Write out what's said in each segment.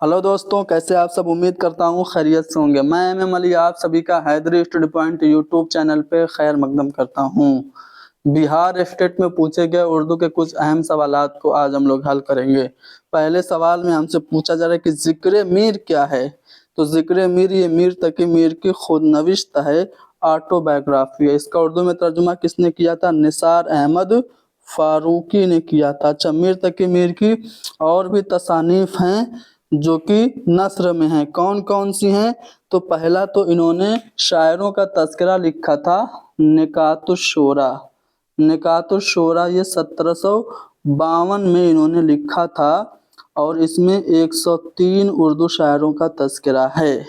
Hello दोस्तों, कैसे आप सब। उम्मीद करता हूँ खैरियत से होंगे। मैं एम अली आप सभी का Haidri study point YouTube channel पे खैर मकदम करता हूँ। बिहार स्टेट में पूछे गए उर्दू के कुछ अहम सवालात को आज हम लोग हल करेंगे। पहले सवाल में हमसे पूछा जा रहा है कि जिक्र मीर क्या है। तो जिक्र मीर ये मीर तकी मीर की खुद नविश्त है, ऑटोबायोग्राफी है। इसका उर्दू में तर्जुमा किसने किया था? निसार अहमद फारूकी ने किया था। अच्छा, मीर तकी मीर की और भी तसानीफ हैं जो कि नस्र में हैं। कौन कौन सी हैं? तो पहला तो इन्होंने शायरों का तज़किरा लिखा था, निकातुश्शोरा। निकातुश्शोरा ये 1752 में इन्होंने लिखा था और इसमें 103 उर्दू शायरों का तज़किरा है।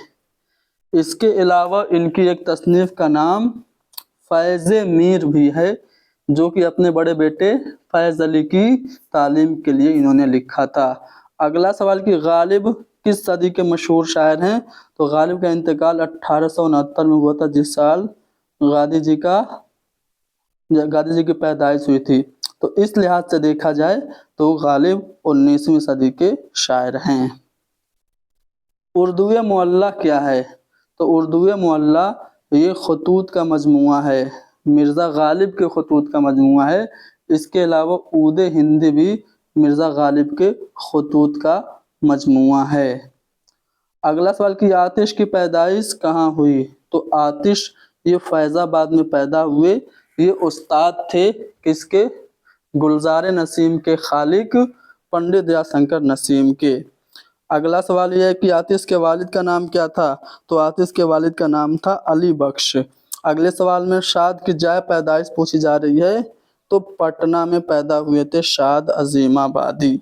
इसके अलावा इनकी एक तसनीफ़ का नाम फैज़ मीर भी है, जो कि अपने बड़े बेटे फैज़ अली की तालीम के लिए इन्होंने लिखा था। अगला सवाल कि गालिब किस सदी के मशहूर शायर हैं? तो गालिब का इंतकाल 1869 में हुआ था, जिस साल गांधी जी की पैदाइश हुई थी। तो इस लिहाज से देखा जाए तो गालिब 19वीं सदी के शायर हैं। उर्दू मुअल्ला क्या है? तो उर्दू मुअल्ला ये खतूत का मजमुआ है, मिर्ज़ा गालिब के खतूत का मजमुआ है। इसके अलावा ऊद हिंदी भी मिर्ज़ा गालिब के खतूत का मजमुआ है। अगला सवाल कि आतिश की पैदाइश कहाँ हुई? तो आतिश ये फैज़ाबाद में पैदा हुए। ये उस्ताद थे किसके? गुलजार नसीम के खालिक पंडित दयाशंकर नसीम के। अगला सवाल यह है कि आतिश के वालिद का नाम क्या था? तो आतिश के वालिद का नाम था अली बख्श। अगले सवाल में शाद की जाए पैदाइश पूछी जा रही है। तो पटना में पैदा हुए थे शाद अजीमाबादी।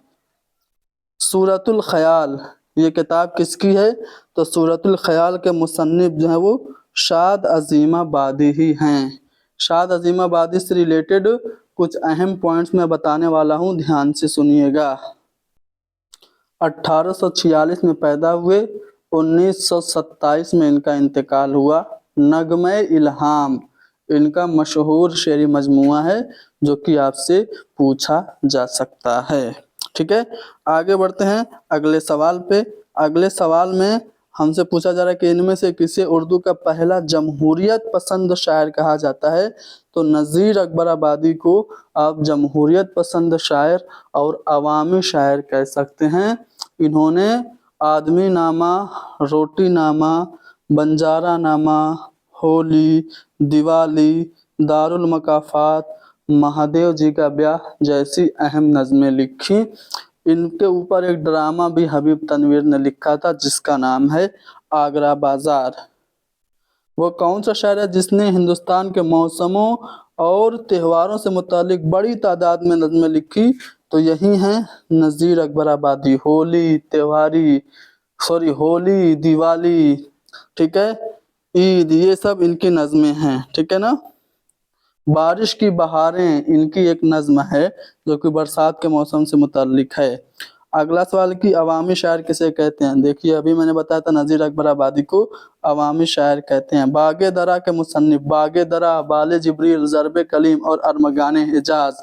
सूरतुल ख़याल ये किताब किसकी है? तो सूरतुल ख़याल के मुसन्निफ जो हैं वो शाद अजीमाबादी ही हैं। शाद अजीमाबादी से रिलेटेड कुछ अहम पॉइंट्स मैं बताने वाला हूँ, ध्यान से सुनिएगा। 1846 में पैदा हुए, 1927 में इनका इंतकाल हुआ। नगमे इल्हाम इनका मशहूर शेरी मजमुआ है जो कि आपसे पूछा जा सकता है। ठीक है, आगे बढ़ते हैं अगले सवाल पे। अगले सवाल में हमसे पूछा जा रहा है कि इनमें से किसे उर्दू का पहला जमहूरियत पसंद शायर कहा जाता है? तो नज़ीर अकबर आबादी को आप जमहूरियत पसंद शायर और अवामी शायर कह सकते हैं। इन्होंने आदमी नामा, रोटी नामा, बंजारा नामा, होली, दिवाली, दारुल मकाफात, महादेव जी का ब्याह जैसी अहम नज़में लिखी। इनके ऊपर एक ड्रामा भी हबीब तनवीर ने लिखा था जिसका नाम है आगरा बाजार। वो कौन सा शायर है जिसने हिंदुस्तान के मौसमों और त्योहारों से मुतालिक बड़ी तादाद में नज़में लिखी? तो यही हैं नज़ीर अकबर आबादी। होली, दिवाली, ठीक है, ईद, ये सब इनकी नज़में हैं। ठीक है ना। बारिश की बहारें इनकी एक नज़्म है जो कि बरसात के मौसम से मुताल्लिक है। अगला सवाल कि अवामी शायर किसे कहते हैं? देखिए, अभी मैंने बताया था नज़ीर अकबर आबादी को अवामी शायर कहते हैं। बागे दरा के मुसन्निफ बागे दरा, बाले जिब्रील, ज़रबे कलीम और अरमगाने हिजाज,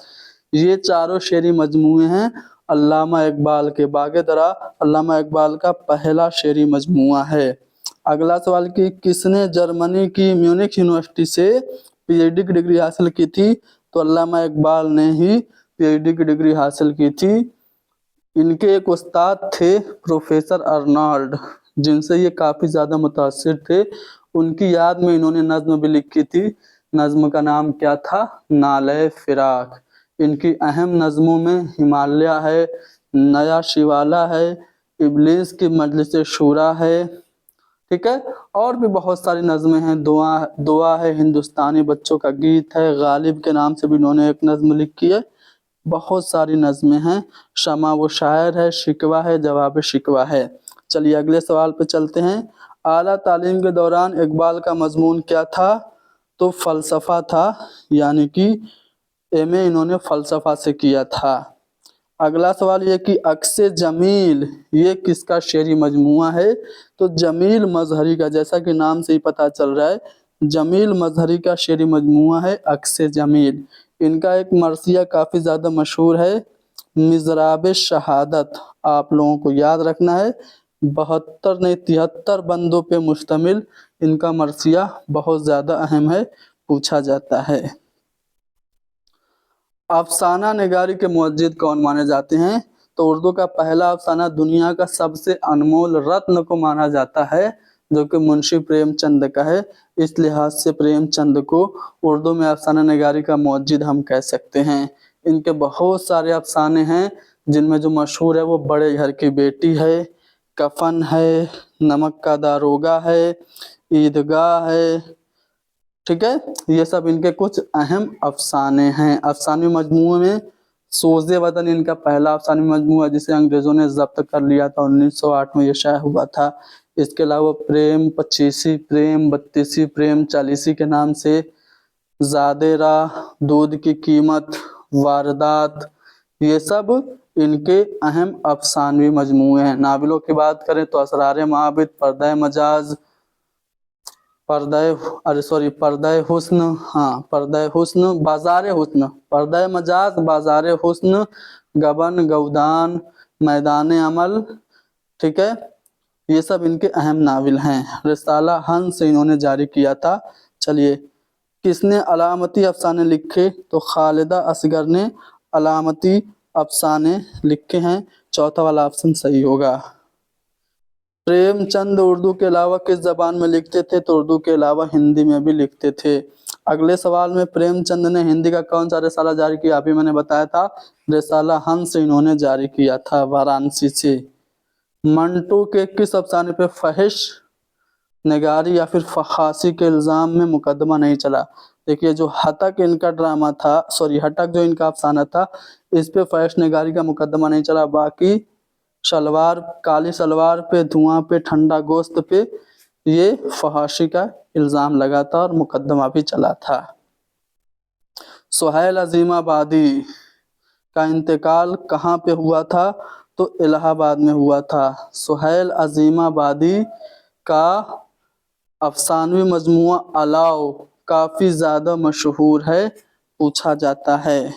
ये चारों शेरी मजमूए हैं अल्लामा इकबाल के। बागे दरा अल्लामा इकबाल का पहला शेरी मजमुआ है। अगला सवाल कि किसने जर्मनी की म्यूनिख यूनिवर्सिटी से पीएचडी की डिग्री हासिल की थी? तो अल्लामा इकबाल ने ही पीएचडी की डिग्री हासिल की थी। इनके एक उस्ताद थे प्रोफेसर अर्नाल्ड, जिनसे ये काफ़ी ज़्यादा मुतासिर थे। उनकी याद में इन्होंने नज़्म भी लिखी थी। नज़्म का नाम क्या था? नाले फिराक। इनकी अहम नज़मों में हिमालय है, नया शिवाला है, इब्लीस की मजलिस शूरा है, ठीक है, और भी बहुत सारी नज़में हैं। दुआ है, हिंदुस्तानी बच्चों का गीत है, गालिब के नाम से भी इन्होंने एक नज़्म लिखी है। बहुत सारी नज़में हैं। शमा वो शायर है, शिकवा है, जवाब शिकवा है। चलिए अगले सवाल पे चलते हैं। आला तालीम के दौरान इकबाल का मजमून क्या था? तो फ़लसफ़ा था, यानी कि एमए इन्होंने फ़लसफ़ा से किया था। अगला सवाल ये कि अक्से जमील ये किसका शेरी मजमुआ है? तो जमील मजहरी का, जैसा कि नाम से ही पता चल रहा है, जमील मजहरी का शेरी मजमुआ है अक्से जमील। इनका एक मरसिया काफ़ी ज़्यादा मशहूर है, मिज़राब शहादत। आप लोगों को याद रखना है 72 नहीं 73 बंदों पे मुश्तमिल इनका मरसिया बहुत ज़्यादा अहम है, पूछा जाता है। अफसाना निगारी के मुअज्जिद कौन माने जाते हैं? तो उर्दू का पहला अफसाना दुनिया का सबसे अनमोल रत्न को माना जाता है, जो कि मुंशी प्रेमचंद का है। इस लिहाज से प्रेमचंद को उर्दू में अफसाना निगारी का मुअज्जिद हम कह सकते हैं। इनके बहुत सारे अफसाने हैं, जिनमें जो मशहूर है वो बड़े घर की बेटी है, कफन है, नमक का दारोगा है, ईदगाह है, ठीक है। ये सब इनके कुछ अहम अफसाने हैं। अफसाने मजमूए में सोज़े वतन इनका पहला अफसाने मजमूआ, जिसे अंग्रेजों ने जब्त कर लिया था, 1908 में ये शाया हुआ था। इसके अलावा प्रेम पचीसी, प्रेम बत्तीसी, प्रेम चालीसी के नाम से, ज़ादेरा, दूध की कीमत, वारदात, ये सब इनके अहम अफसानवी मजमूए हैं। नावलों की बात करें तो असरार माबिद, पर्दा मजाज, पर्दा हुस्न, पर्दा हुस्न, बाजार हुस्न, पर्दा मजाज, बाजार हुस्न, गबन, गौदान, मैदान अमल, ठीक है। ये सब इनके अहम नावल हैं। रिसाला हंस इन्होंने जारी किया था। चलिए, किसने अलामती अफसाने लिखे? तो खालिदा असगर ने अलामती अफसाने लिखे हैं। चौथा वाला ऑप्शन सही होगा। प्रेमचंद उर्दू के अलावा किस जबान में लिखते थे? तो उर्दू के अलावा हिंदी में भी लिखते थे। अगले सवाल में प्रेमचंद ने हिंदी का कौन सा रिसाला जारी किया? अभी मैंने बताया था, रिसाला हंस इन्होंने जारी किया था वाराणसी से। मंटू के किस अफसाने पे फहिश निगारी या फिर फहासी के इल्जाम में मुकदमा नहीं चला? देखिए, जो हतक इनका ड्रामा था, हतक जो इनका अफसाना था, इस पे फहिश निगारी का मुकदमा नहीं चला। बाकी शलवार, काली सलवार पे, धुआं पे, ठंडा गोश्त पे ये फहाशी का इल्जाम लगा था और मुकदमा भी चला था। सुहैल अजीमाबादी का इंतकाल कहाँ पे हुआ था? तो इलाहाबाद में हुआ था। सुहैल अजीमाबादी का अफसानवी मजमुआ अलाव काफी ज्यादा मशहूर है, पूछा जाता है।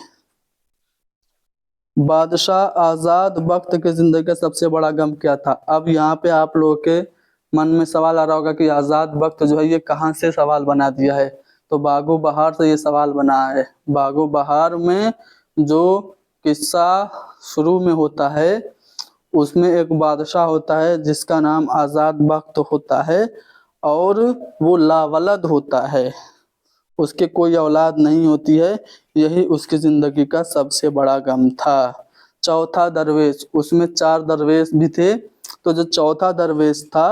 बादशाह आजाद बख्त की जिंदगी का सबसे बड़ा गम क्या था? अब यहाँ पे आप लोगों के मन में सवाल आ रहा होगा कि आजाद बख्त जो है ये कहाँ से सवाल बना दिया है? तो बागो बहार से ये सवाल बना है। बागो बहार में जो किस्सा शुरू में होता है, उसमें एक बादशाह होता है जिसका नाम आजाद बख्त होता है, और वो लावलद होता है, उसके कोई औलाद नहीं होती है। यही उसकी जिंदगी का सबसे बड़ा गम था। चौथा दरवेश, उसमें 4 दरवेश भी थे, तो जो चौथा दरवेश था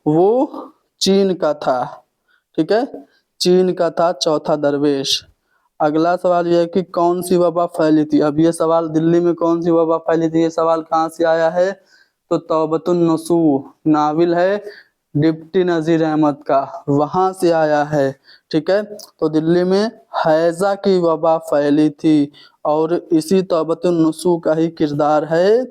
वो चीन का था, ठीक है, चीन का था चौथा दरवेश। अगला सवाल यह है कि कौन सी वबा फैली थी? अब ये सवाल दिल्ली में कौन सी वबा फैली थी, ये सवाल कहाँ से आया है? तो तौबतुन नसूह नाविल है डिप्टी नजीर अहमद का, वहां से आया है, ठीक है। तो दिल्ली में हैजा की वबा फैली थी, और इसी तौबतुन नसूह का ही किरदार है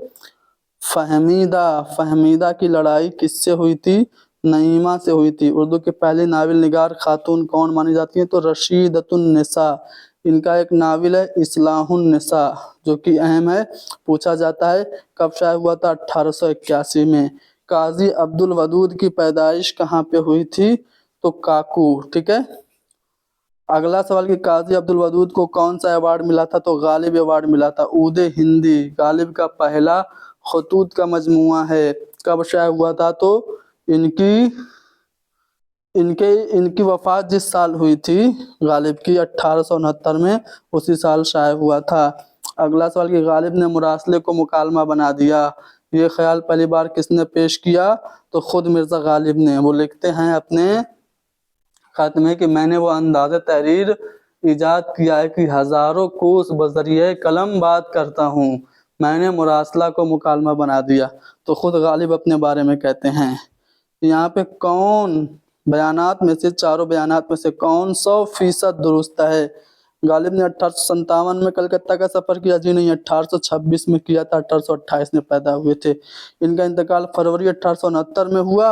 फहमीदा। फहमीदा की लड़ाई किससे हुई थी? नईमा से हुई थी। उर्दू के पहले नावल निगार खातून कौन मानी जाती है? तो रशीदतुन निसा। इनका एक नावल है इस्लाहुन निसा, जो कि अहम है, पूछा जाता है कब शाया हुआ था? 1881 में। काजी अब्दुल वदूद की पैदाइश कहाँ पे हुई थी? तो काकू, ठीक है। अगला सवाल कि काजी अब्दुल वदूद को कौन सा अवार्ड मिला था? तो गालिब अवार्ड मिला था। ऊदे हिंदी गालिब का पहला खतूत का मजमुआ है। कब शाया हुआ था? तो इनकी वफात जिस साल हुई थी गालिब की 1869 में, उसी साल शाया हुआ था। अगला सवाल कि गालिब ने मुरासले को मुकालमा बना दिया, ये ख्याल पहली बार किसने पेश किया? तो खुद मिर्जा गालिब ने। वो लिखते हैं अपने खत में कि मैंने वो अंदाज़े तहरीर ईजाद किया है कि हजारों कोस बजरिए कलम बात करता हूँ, मैंने मुरासला को मुकालमा बना दिया। तो खुद गालिब अपने बारे में कहते हैं। यहाँ पे कौन बयानात में से, चारों बयानात में से कौन 100% दुरुस्त है? गालिब ने 1857 में कलकत्ता का सफर किया? जी नहीं, 1826 में किया था, 1828 में पैदा हुए थे। इनका इंतकाल फरवरी 1869 में हुआ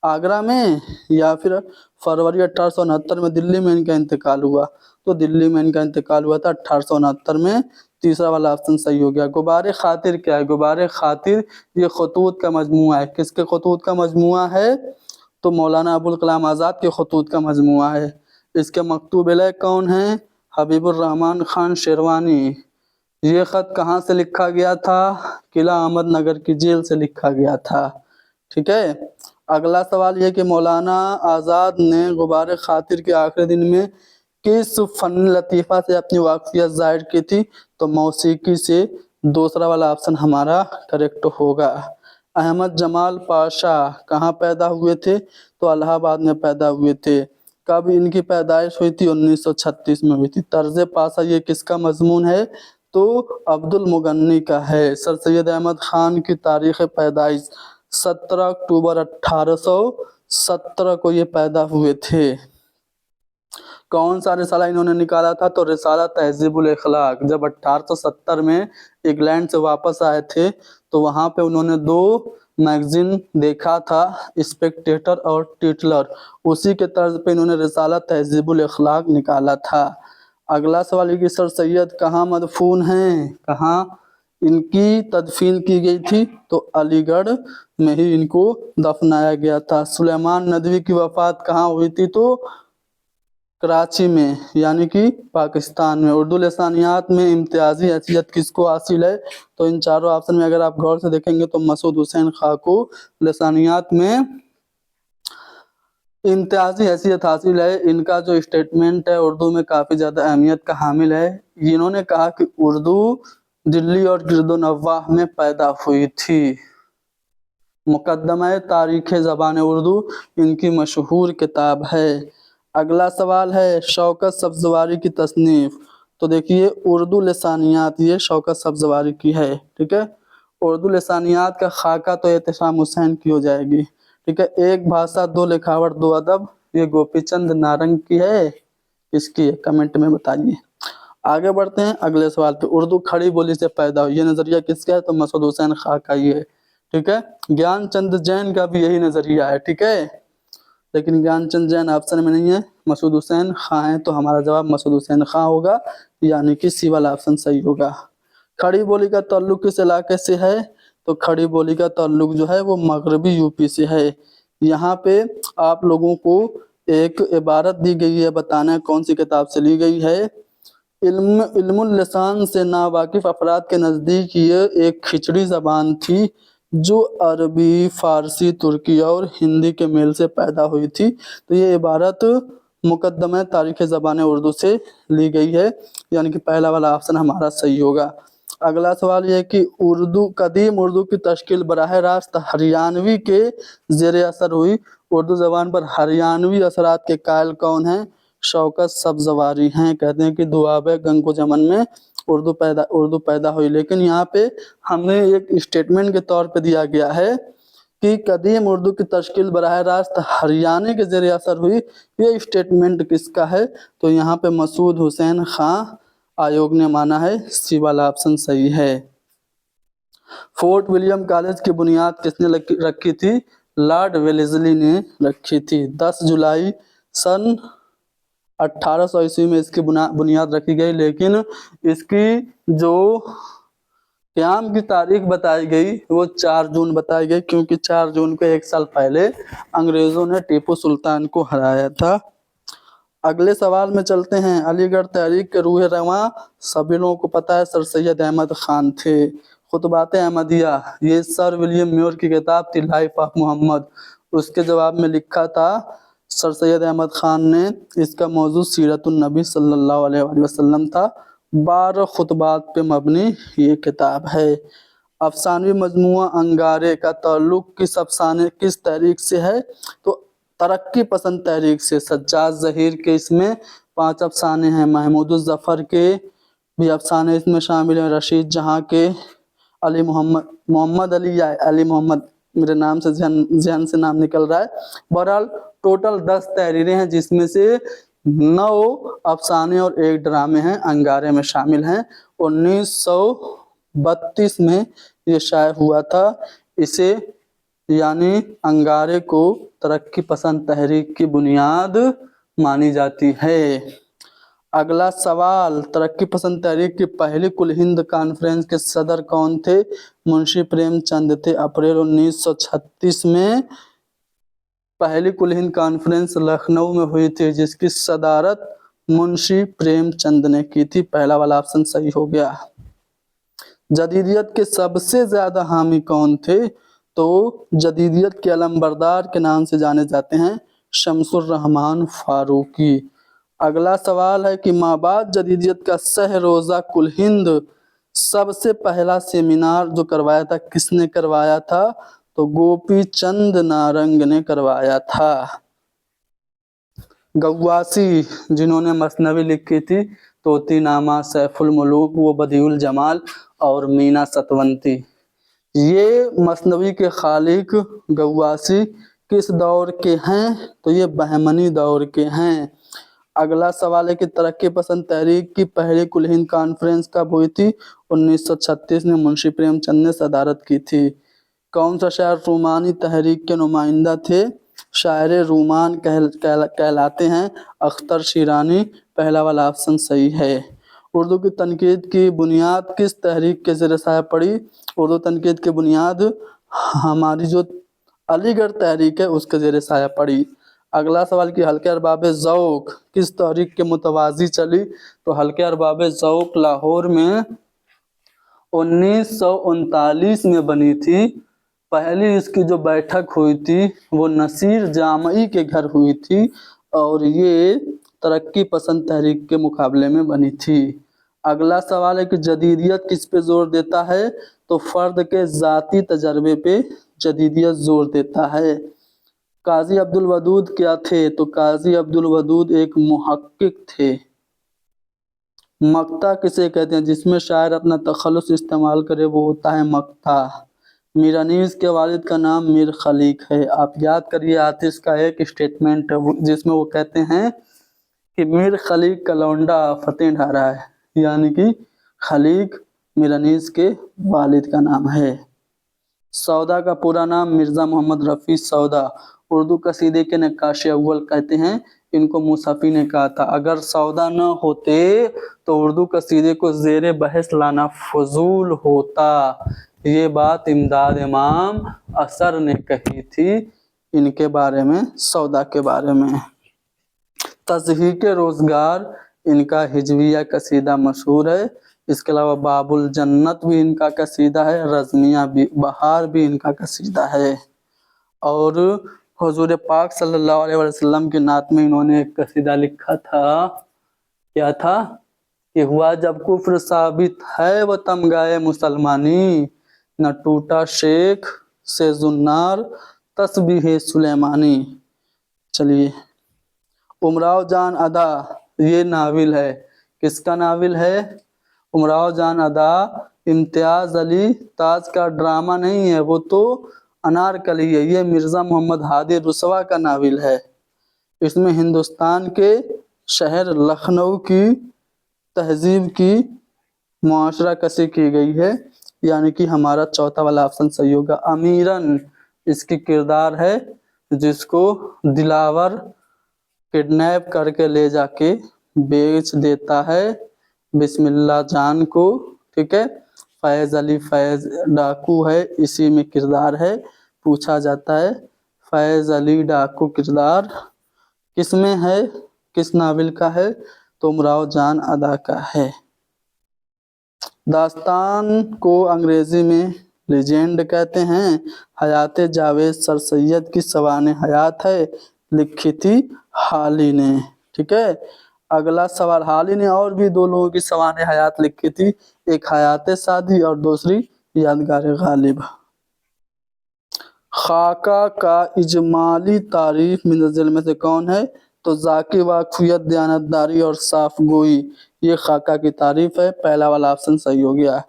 आगरा में, या फिर फरवरी 1869 में दिल्ली में इनका इंतकाल हुआ? तो दिल्ली में इनका इंतकाल हुआ था 1869 में, तीसरा वाला ऑप्शन सही हो गया। गुबार खातिर क्या है? गुबार खातिर ये खतूत का मजमुआ है। किसके खतूत का मजमुआ है? तो मौलाना अबुल कलाम आज़ाद के खतूत का मजमुआ है। इसके मकतूब अलैह कौन है? हबीबुर रहमान खान शेरवानी। ये ख़त कहाँ से लिखा गया था? किला अहमदनगर की जेल से लिखा गया था। ठीक है। अगला सवाल ये कि मौलाना आज़ाद ने गुबार खातिर के आखिरी दिन में किस फन लतीफ़ा से अपनी वाकफियत ज़ाहिर की थी? तो मौसीकी से। दूसरा वाला ऑप्शन हमारा करेक्ट होगा। अहमद जमाल पाशा कहाँ पैदा हुए थे? तो इलाहाबाद में पैदा हुए थे। कब इनकी पैदाइश हुई थी? 1936 में हुई थी। तर्ज पासा ये किसका मजमून है? तो अब्दुल मुगन्नी का है। सर सैयद अहमद खान की तारीख़ पैदाइश 17 अक्टूबर 1817 को ये पैदा हुए थे। कौन सा रिसाला इन्होंने निकाला था? तो रिसाला तहज़ीबुल अखलाक। जब 1870 में इंग्लैंड से वापस आए थे तो वहाँ पे उन्होंने 2 मैगजीन देखा था, स्पेक्टेटर और टिटलर। उसी के तर्ज पे इन्होंने रिसाला तहज़ीबुल अखलाक निकाला था। अगला सवाल है कि सर सैयद कहाँ मदफून हैं? कहाँ इनकी तदफीन की गई थी? तो अलीगढ़ में ही इनको दफनाया गया था। सुलेमान नदवी की वफ़ात कहाँ हुई थी? तो कराची में, यानी कि पाकिस्तान में। उर्दू लसानियात में इम्तियाजी हैसियत किसको हासिल है? तो इन चारों ऑप्शन में अगर आप गौर से देखेंगे तो मसूद हुसैन खां को लसानियात में इम्तियाजी हैसियत हासिल है। इनका जो स्टेटमेंट है उर्दू में काफ़ी ज़्यादा अहमियत का हामिल है। इन्होंने कहा कि उर्दू दिल्ली और गिरदोनवाह में पैदा हुई थी। मुकद्दमा तारीख़ ज़बान उर्दू इनकी मशहूर किताब है। अगला सवाल है शौकत सब्ज़वारी की तसनीफ़। तो देखिए उर्दू लसानियात ये शौकत सब्ज़वारी की है। ठीक है। उर्दू लसानियात का खाका तो एहतशाम हुसैन की हो जाएगी। ठीक है। एक भाषा दो लिखावट दो अदब ये गोपीचंद नारंग की है। किसकी है? कमेंट में बताइए। आगे बढ़ते हैं अगले सवाल पे। उर्दू खड़ी बोली से पैदा हुई, ये नज़रिया किसका है? तो मसूद हुसैन खां का ही है। ठीक है। ज्ञानचंद जैन का भी यही नज़रिया है। ठीक है। लेकिन ज्ञानचंद जैन ऑप्शन में नहीं है, मसूद हुसैन खां है, तो हमारा जवाब मसूद हुसैन खां होगा, यानी कि सी वाला ऑप्शन सही होगा। खड़ी बोली का ताल्लुक किस इलाके से है? तो खड़ी बोली का ताल्लुक जो है वो मगरबी यूपी से है। यहाँ पे आप लोगों को एक इबारत दी गई है, बताना कौन सी किताब से ली गई है। इल्मुल लिसान से नावाकिफ अफराद के नज़दीक ये एक खिचड़ी ज़बान थी जो अरबी, फ़ारसी, तुर्की और हिंदी के मेल से पैदा हुई थी। तो ये इबारत मुकद्दमा तारीख़ ज़बान उर्दू से ली गई है, यानी कि पहला वाला ऑप्शन हमारा सही होगा। अगला सवाल ये है कि कदीम उर्दू की तश्कील बराह रास्त हरियाणवी के ज़ेर असर हुई। उर्दू ज़बान पर हरियाणवी असरात के कायल कौन हैं? शौकत सब्ज़वारी हैं। कहते हैं कि दुआब गंगो जमन में उर्दू पैदा हुई। लेकिन यहाँ पे हमें एक स्टेटमेंट के तौर पे दिया गया है कि कदीम उर्दू की तश्कील बराह रास्त हरियाणा के ज़रिए असर हुई। ये स्टेटमेंट किसका है? तो यहाँ पे मसूद हुसैन खां आयोग ने माना है। सी वाला ऑप्शन सही है। फोर्ट विलियम कॉलेज की बुनियाद किसने रखी थी? लॉर्ड वेलेस्ली ने रखी थी। 10 जुलाई सन 1800 ईस्वी में इसकी बुनियाद रखी गई, लेकिन इसकी जो क़याम की तारीख बताई गई वो 4 जून बताई गई, क्योंकि 4 जून को 1 साल पहले अंग्रेज़ों ने टीपू सुल्तान को हराया था। अगले सवाल में चलते हैं। अलीगढ़ तहरीक के रूह रवां सभी लोगों को पता है सर सैयद अहमद खान थे। खुतबात अहमदिया ये सर विलियम म्योर की किताब थी, लाइफ ऑफ मोहम्मद। उसके जवाब में लिखा था सर सैयद अहमद खान ने, इसका मौजू सीरतुन नबी सल्लल्लाहु अलैहि वसल्लम था। 12 खुतबात पे मबनी ये किताब है। अफसानवी मजमुआ अंगारे का ताल्लुक किस तहरीक से है? तो तरक्की पसंद तहरीक से। सज्जाद ज़हीर के इसमें 5 अफसाने हैं। महमूद ज़फ़र के भी अफसाने इसमें शामिल हैं। रशीद जहाँ के, अली मोहम्मद अली या अली मोहम्मद, मेरे नाम से जहन से नाम निकल रहा है। बहरहाल टोटल 10 तहरीरें हैं, जिसमें से 9 अफसाने और 1 ड्रामे हैं, अंगारे में शामिल हैं। 1932 में ये शाये हुआ था। इसे यानी अंगारे को तरक्की पसंद तहरीक की बुनियाद मानी जाती है। अगला सवाल, तरक्की पसंद तहरीक की पहली कुल हिंद कॉन्फ्रेंस के सदर कौन थे? मुंशी प्रेमचंद थे। अप्रैल 1936 में पहली कुल हिंद कॉन्फ्रेंस लखनऊ में हुई थी, जिसकी सदारत मुंशी प्रेमचंद ने की थी। पहला वाला ऑप्शन सही हो गया। जदीदियत के सबसे ज्यादा हामी कौन थे? तो जदीदियत के अलमबरदार के नाम से जाने जाते हैं शमसुर रहमान फारूकी। अगला सवाल है कि माबाद जदीदियत का सहरोजा कुल हिंद सबसे पहला सेमिनार जो करवाया था, किसने करवाया था? तो गोपी चंद नारंग ने करवाया था। गव्वासी जिन्होंने मसनवी लिखी थी, तोतीनामा, सैफुल मुलूक, वो बदिउल जमाल और मीना सतवंती, ये मसनवी के खालिक गव्वासी किस दौर के हैं? तो ये बहमनी दौर के हैं। अगला सवाल है कि तरक्की पसंद तहरीक की पहली कुल हिंद कॉन्फ्रेंस कब हुई थी? 1936 में मुंशी प्रेमचंद ने सदारत की थी। कौन सा शायर रूमानी तहरीक के नुमाइंदा थे? शायर रूमान कहलाते हैं अख्तर शिरानी। पहला वाला ऑप्शन सही है। उर्दू की तनकीद की बुनियाद किस तहरीक के ज़ेर साया पड़ी? उर्दू तनकीद की बुनियाद हमारी जो अलीगढ़ तहरीक है उसके ज़ेर साया पड़ी। अगला सवाल कि हल्के अरबाब ज़ौक़ किस तहरीक के मुतवाज़ी चली? तो हल्के अरबाब ज़ौक़ लाहौर में 1939 में बनी थी। पहली इसकी जो बैठक हुई थी वो नसीर जामई के घर हुई थी और ये तरक्की पसंद तहरीक के मुकाबले में बनी थी। अगला सवाल है कि जदीदियत किस पे जोर देता है? तो फ़र्द के ज़ाती तजर्बे पे जदीदियत जोर देता है। काजी अब्दुल वदूद क्या थे? तो काजी अब्दुल वदूद एक मुहक्किक थे। मक्ता किसे कहते हैं? जिसमें शायर अपना तखल्लुस इस्तेमाल करे वो होता है मक्ता। मीर अनीस के वालिद का नाम मीर खलीक है। आप याद करिए, आतिश का एक स्टेटमेंट जिसमें वो कहते हैं कि मीर खलीक का लौंडा फतेह ढारा है, यानी कि खलीक मीर अनीस के वालिद का नाम है। सौदा का पूरा नाम मिर्ज़ा मोहम्मद रफ़ी सौदा। उर्दू कसीदे के नक्काश अव्वल कहते हैं, इनको मुसफ़ी ने कहा था। अगर सौदा न होते तो उर्दू कसीदे को ज़ेरे बहस लाना फजूल होता। ये बात इमदाद इमाम असर ने कही थी इनके बारे में, सौदा के बारे में। तज़हीक रोज़गार इनका हिजविया कसीदा मशहूर है। इसके अलावा बाबुल जन्नत भी इनका कसीदा है, रज़मिया भी, बहार भी इनका कसीदा है। और हुज़ूर पाक सल्लल्लाहु अलैहि वसल्लम की नात में इन्होंने एक कसीदा लिखा था। क्या था? कि हुआ जब कुफ्र साबित है वो तमगाए मुसलमानी, न टूटा शेख से जुन्नार तस्बीह सुलेमानी। चलिए, उमराव जान अदा ये नाविल है, किसका नाविल है? उमराव जान अदा इम्तियाज़ अली ताज का ड्रामा नहीं है, वो तो अनारकली है। ये मिर्ज़ा मोहम्मद हादी रुसवा का नाविल है। इसमें हिंदुस्तान के शहर लखनऊ की तहजीब की मुआशरा कसी की गई है, यानी कि हमारा चौथा वाला ऑप्शन सही होगा। अमीरन इसकी किरदार है जिसको दिलावर किडनैप करके ले जाके बेच देता है बिस्मिल्लाह जान को, ठीक है। फैज़ अली फैज़ डाकू है, इसी में किरदार है। पूछा जाता है फैज़ अली डाकू किरदार किस में है, किस नावल का है? तो उमराव जान अदा का है। दास्तान को अंग्रेजी में लेजेंड कहते हैं। हयात जावेद सर सैयद की सवाने हयात है, लिखी थी हाली ने, ठीक है। अगला सवाल, हाली ने और भी दो लोगों की सवाने हयात लिखी थी, एक हयात सादी और दूसरी यादगार गालिब। खाका का इजमाली तारीफ मिनज़िल में से कौन है? तो ज़ाकी वाक़फ़ियत, दयानतदारी और साफ गोई, ये खाका की तारीफ है। पहला वाला ऑप्शन सही हो गया।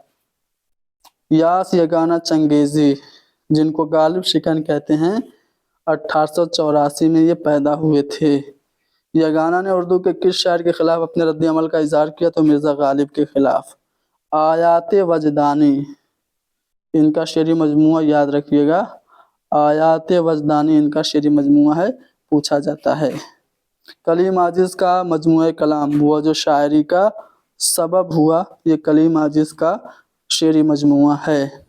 यास यगाना चंगेज़ी जिनको गालिब शिकन कहते हैं, 1884 में ये पैदा हुए थे। यगाना ने उर्दू के किस शायर के खिलाफ अपने रद्द अमल का इजहार किया? तो मिर्ज़ा गालिब के खिलाफ। आयात वजदानी इनका शेरी मजमुआ याद रखिएगा, आयात वजदानी इनका शेरी मजमुआ है, पूछा जाता है। कलीम आजिज का मजमूए कलाम, वो जो शायरी का सबब हुआ, ये कलीम आजिज का शेरी मजमुआ है।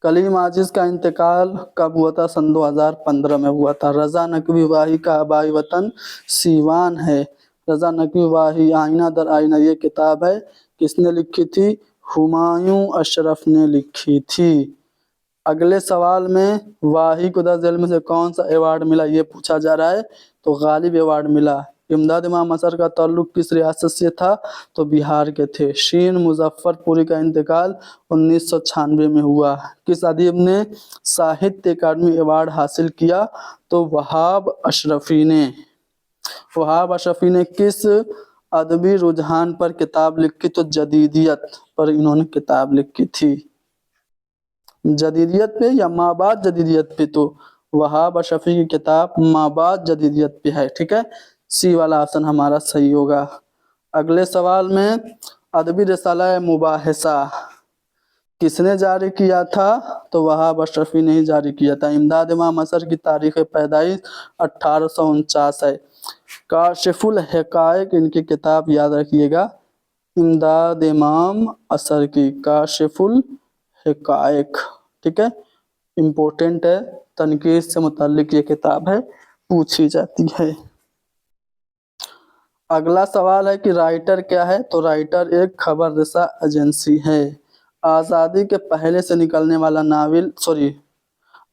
कलीम आजिज का इंतकाल कब हुआ था? सन 2015 में हुआ था। रज़ा नकवी वाही का आबाई वतन सीवान है। रज़ा नकवी वाही आईना दर आईना ये किताब है, किसने लिखी थी? हुमायूं अशरफ ने लिखी थी। अगले सवाल में वाही को 10 में से कौन सा अवार्ड मिला ये पूछा जा रहा है, तो गालिब अवार्ड मिला। इमदाद इमाम असर का ताल्लुक किस रियासत से था? तो बिहार के थे। शीन मुजफ्फरपुरी का इंतकाल 1996 में हुआ। किस अदीब ने साहित्य अकादमी अवार्ड हासिल किया? तो वहाब अशरफी ने। वहाब अशरफी ने किस अदबी रुझान पर किताब लिखी? तो जदीदियत पर इन्होंने किताब लिखी थी। जदीदियत पे या माबाद जदीदियत पे? तो वहाब अशरफी की किताब माबाद जदीदियत पे है। ठीक है, सी वाला ऑप्शन हमारा सही होगा। अगले सवाल में अदबी रिसाला मुबाहिसा किसने जारी किया था? तो वहाब अशरफी ने ही जारी किया था। इमदाद इमाम असर की तारीख पैदाइश 1849 है। काशिफुल हकायक इनकी किताब याद रखिएगा, इमदाद इमाम असर की काशिफुल हकायक। ठीक है, इम्पोर्टेंट है, तनकीद से मुताल्लिक ये किताब है, पूछी जाती है। अगला सवाल है कि राइटर क्या है? तो राइटर एक खबर रसा एजेंसी है। आज़ादी के पहले से निकलने वाला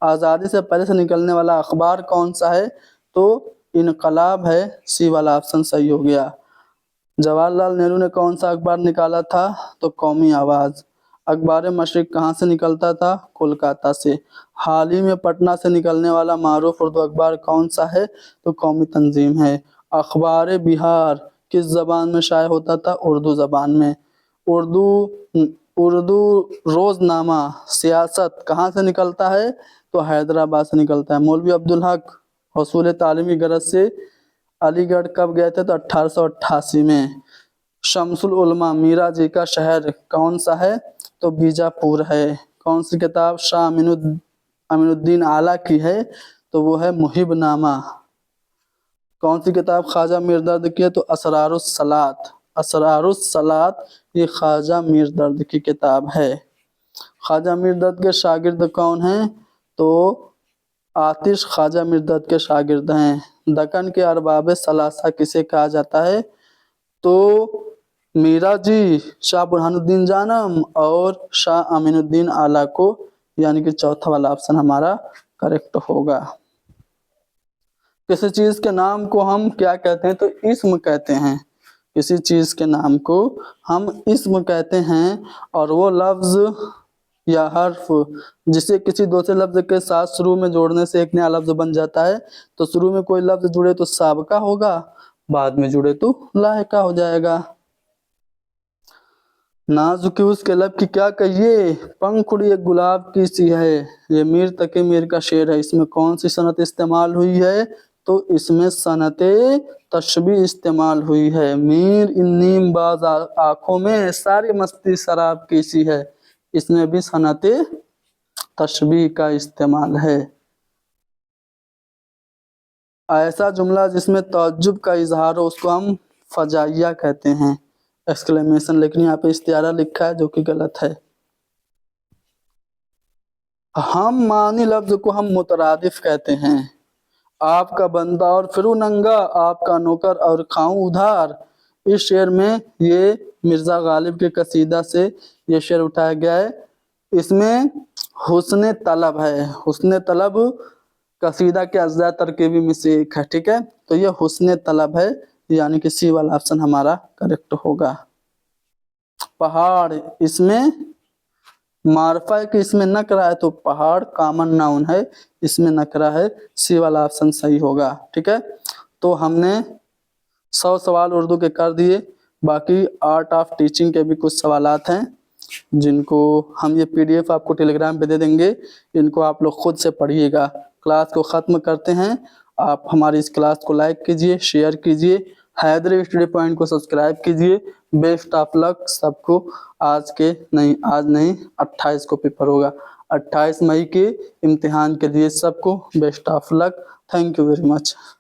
आज़ादी से पहले से निकलने वाला अखबार कौन सा है? तो इनकलाब है। सी वाला ऑप्शन सही हो गया। जवाहरलाल नेहरू ने कौन सा अखबार निकाला था? तो कौमी आवाज़। अखबार मशरिक कहाँ से निकलता था? कोलकाता से। हाल ही में पटना से निकलने वाला मारूफ उर्दू अखबार कौन सा है? तो कौमी तंजीम है। अखबार बिहार किस ज़बान में शाये होता था? उर्दू ज़बान में। उर्दू रोज़नामा सियासत कहाँ से निकलता है? तो हैदराबाद से निकलता है। मौलवी अब्दुल हक हसूल तालीमी गरज से अलीगढ़ कब गए थे? तो 1888 में। शमसुल उलमा मीरा जी का शहर कौन सा है? तो बीजापुर है। कौन सी किताब शाह अमीनुद्दीन आला की है? तो वो है मुहिबनामा। कौन सी किताब ख्वाजा मीर दर्द की है? तो असरारुस सलात ये ख्वाजा मीर दर्द की किताब है। ख्वाजा मीर दर्द के शागिर्द कौन हैं? तो आतिश ख्वाजा मीर दर्द के शागिर्द हैं। दक्कन के अरबाब सलासा किसे कहा जाता है? तो मीरा जी, शाह बुरहानुद्दीन जानम और शाह अमीनुद्दीन आला को, यानी कि चौथा वाला ऑप्शन हमारा करेक्ट होगा। किसी चीज के नाम को हम क्या कहते हैं? तो इस्म कहते हैं। किसी चीज के नाम को हम इस्म कहते हैं, और वो लफ्ज या हर्फ जिसे किसी दूसरे लफ्ज के साथ शुरू में जोड़ने से एक नया लफ्ज बन जाता है। तो शुरू में कोई लफ्ज जुड़े तो साबका होगा, बाद में जुड़े तो लायका हो जाएगा। नाजुक उसके लब की क्या कहिए, पंखुड़ी एक गुलाब की सी है। ये मीर तकी मीर का शेर है। इसमें कौन सी सनत इस्तेमाल हुई है? तो इसमें सनते तशबी इस्तेमाल हुई है। मीर इन नीम बाज आंखों में सारी मस्ती शराब की सी है। इसमें भी सनते तशबी का इस्तेमाल है। ऐसा जुमला जिसमें तअज्जुब का इजहार हो उसको हम फजाइया कहते हैं, एक्सक्लेमेशन। लेकिन यहाँ पे इस्तिआरा लिखा है जो कि गलत है। हम मानी लफ्ज को हम मुतरादिफ कहते हैं। आपका बंदा और फिरू नंगा, आपका नौकर और खाऊं उधार। इस शेर में ये मिर्जा गालिब के कसीदा से ये शेर उठाया गया है। इसमें हुस्न तलब है। हुस्न तलब कसीदा के अज्जा तरकीबी में से एक है। ठीक है, तो ये हुस्न तलब है, यानी कि सी वाला ऑप्शन हमारा करेक्ट होगा। पहाड़ इसमें मारफा है कि इसमें नकरा है? तो पहाड़ कॉमन नाउन है, इसमें नकरा है। सी वाला ऑप्शन सही होगा। ठीक है, तो हमने 100 सवाल उर्दू के कर दिए। बाकी आर्ट ऑफ टीचिंग के भी कुछ सवालात हैं जिनको हम ये PDF आपको टेलीग्राम पे दे देंगे। इनको आप लोग खुद से पढ़िएगा। क्लास को ख़त्म करते हैं। आप हमारी इस क्लास को लाइक कीजिए, शेयर कीजिए, हैदरी स्टडी पॉइंट को सब्सक्राइब कीजिए। बेस्ट ऑफ लक सबको। आज नहीं 28 को पेपर होगा। 28 मई के इम्तिहान के लिए सबको best of luck. Thank you very much.